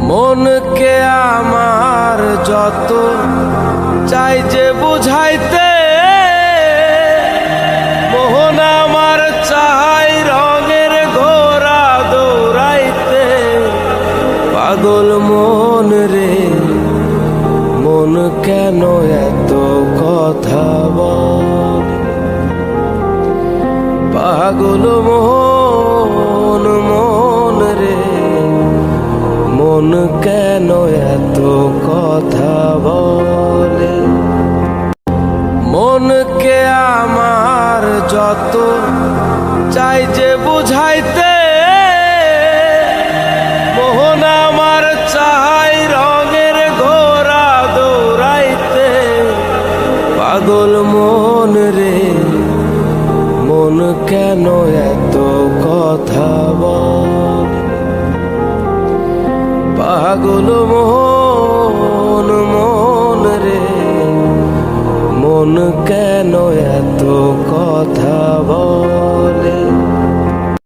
মনকে আমার যত চাই যে বুঝাইতে, মোহন আমার চাই রঙের ঘোড়া দৌড়াইতে। পাগল মন রে, মন কেন এত কথা বল? পাগল মন, মন রে, মন কেন এত কথা বলে? মনকে আমার যত চাই যে বুঝাইতে, মোহন আমার চাই রঙের ঘোড়া দৌড়াইতে। পাগল মন রে, মন কেন এত কথা বল? পাগল মন, মন রে, মন কেন এত কথা বল?